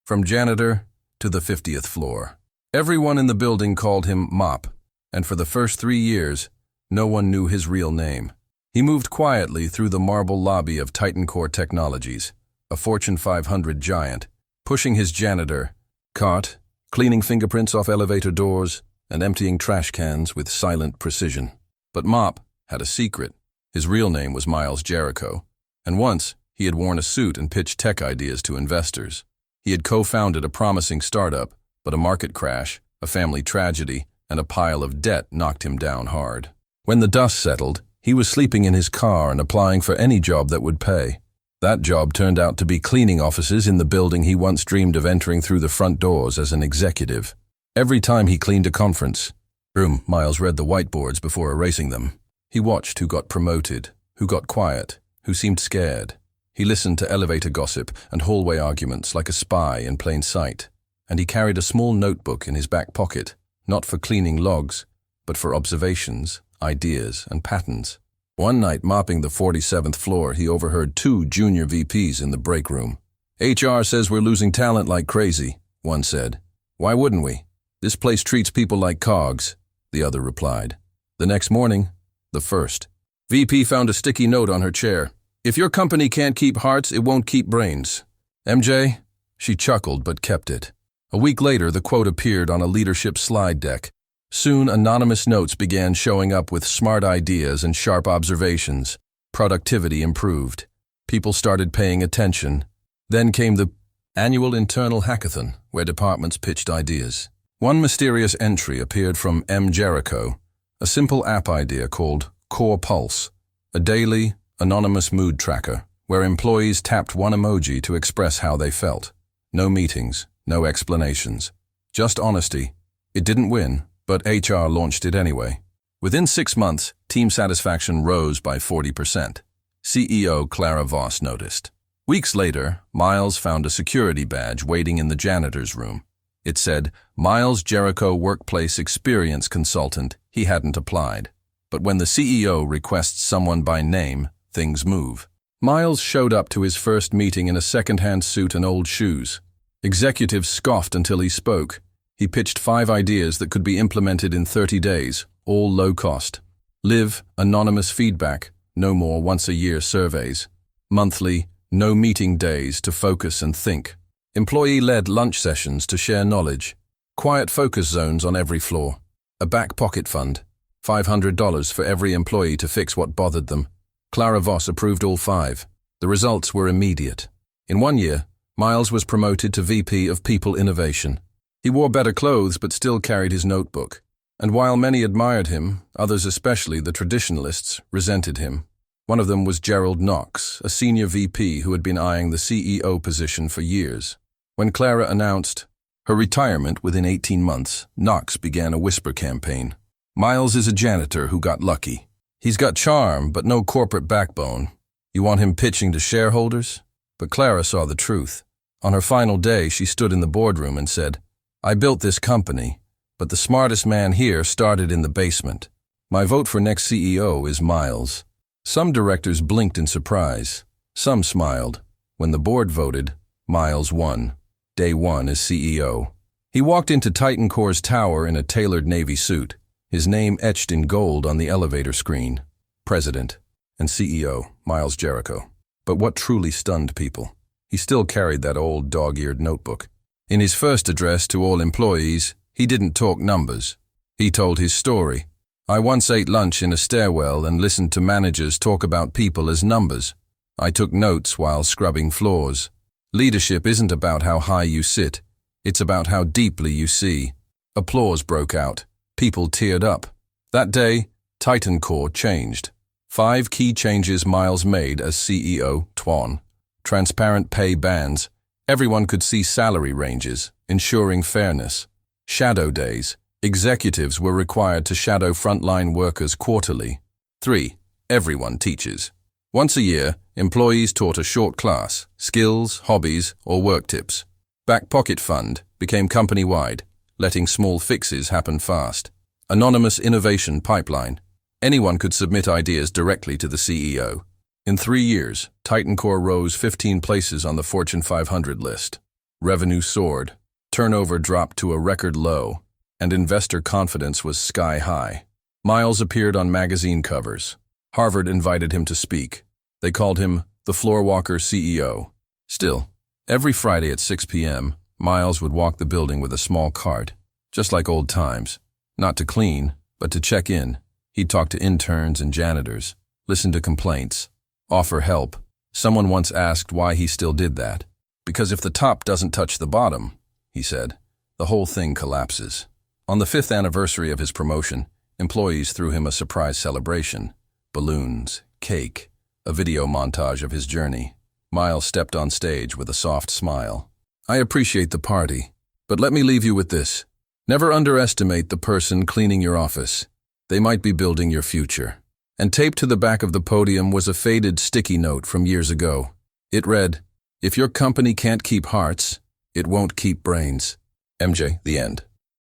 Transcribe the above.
from janitor to the 50th floor. Everyone in the building called him Mop, and for the first 3 years, no one knew his real name. He moved quietly through the marble lobby of Titancore Technologies, a Fortune 500 giant, pushing his janitor cart, cleaning fingerprints off elevator doors, and emptying trash cans with silent precision. But Mop had a secret. His real name was Miles Jericho, and once he had worn a suit and pitched tech ideas to investors. He had co-founded a promising startup, but a market crash, a family tragedy, and a pile of debt knocked him down hard. When the dust settled, he was sleeping in his car and applying for any job that would pay. That job turned out to be cleaning offices in the building he once dreamed of entering through the front doors as an executive. Every time he cleaned a conference room, Miles read the whiteboards before erasing them. He watched who got promoted, who got quiet, who seemed scared. He listened to elevator gossip and hallway arguments like a spy in plain sight. And he carried a small notebook in his back pocket, not for cleaning logs, but for observations, ideas, and patterns. One night, mopping the 47th floor, he overheard 2 junior VPs in the break room. "HR says we're losing talent like crazy," one said. "Why wouldn't we? This place treats people like cogs," the other replied. The next morning, the first VP found a sticky note on her chair. "If your company can't keep hearts, it won't keep brains." "MJ?" She chuckled but kept it. A week later, the quote appeared on a leadership slide deck. Soon, anonymous notes began showing up with smart ideas and sharp observations. Productivity improved. People started paying attention. Then came the annual internal hackathon, where departments pitched ideas. One mysterious entry appeared from M. Jericho, a simple app idea called Core Pulse, a daily, anonymous mood tracker, where employees tapped one emoji to express how they felt. No meetings, no explanations, just honesty. It didn't win, but HR launched it anyway. Within 6 months, team satisfaction rose by 40%. CEO Clara Voss noticed. Weeks later, Miles found a security badge waiting in the janitor's room. It said, "Miles Jericho Workplace Experience Consultant." He hadn't applied. But when the CEO requests someone by name, things move. Miles showed up to his first meeting in a second-hand suit and old shoes. Executives scoffed until he spoke. He pitched 5 ideas that could be implemented in 30 days, all low cost. Live, anonymous feedback, no more once-a-year surveys. Monthly, no meeting days to focus and think. Employee-led lunch sessions to share knowledge. Quiet focus zones on every floor. A back pocket fund. $500 for every employee to fix what bothered them. Clara Voss approved all 5. The results were immediate. In 1 year, Miles was promoted to VP of People Innovation. He wore better clothes but still carried his notebook. And while many admired him, others, especially the traditionalists, resented him. One of them was Gerald Knox, a senior VP who had been eyeing the CEO position for years. When Clara announced her retirement within 18 months, Knox began a whisper campaign. "Miles is a janitor who got lucky. He's got charm but no corporate backbone. You want him pitching to shareholders?" But Clara saw the truth. On her final day, she stood in the boardroom and said, "I built this company, but the smartest man here started in the basement. My vote for next CEO is Miles." Some directors blinked in surprise. Some smiled. When the board voted, Miles won. Day 1 as CEO. He walked into Titancore's tower in a tailored Navy suit, his name etched in gold on the elevator screen. President and CEO, Miles Jericho. But what truly stunned people? He still carried that old dog-eared notebook. In his first address to all employees, he didn't talk numbers. He told his story. "I once ate lunch in a stairwell and listened to managers talk about people as numbers. I took notes while scrubbing floors. Leadership isn't about how high you sit. It's about how deeply you see." Applause broke out. People teared up. That day, Titancore changed. 5 key changes Miles made as CEO, Twan. Transparent pay bands. Everyone could see salary ranges, ensuring fairness. Shadow days. Executives were required to shadow frontline workers quarterly. 3. Everyone teaches. Once a year, employees taught a short class, skills, hobbies, or work tips. Back Pocket Fund became company-wide, letting small fixes happen fast. Anonymous innovation pipeline. Anyone could submit ideas directly to the CEO. In 3 years, Titancore rose 15 places on the Fortune 500 list. Revenue soared, turnover dropped to a record low, and investor confidence was sky high. Miles appeared on magazine covers. Harvard invited him to speak. They called him the Floorwalker CEO. Still, every Friday at 6 p.m., Miles would walk the building with a small cart, just like old times. Not to clean, but to check in. He'd talk to interns and janitors, listen to complaints, offer help. Someone once asked why he still did that. Because if the top doesn't touch the bottom, he said, the whole thing collapses. On the 5th anniversary of his promotion, employees threw him a surprise celebration. Balloons, cake, a video montage of his journey. Miles stepped on stage with a soft smile. I appreciate the party, but let me leave you with this. Never underestimate the person cleaning your office. They might be building your future. And taped to the back of the podium was a faded sticky note from years ago. It read, if your company can't keep hearts, it won't keep brains. MJ, the end.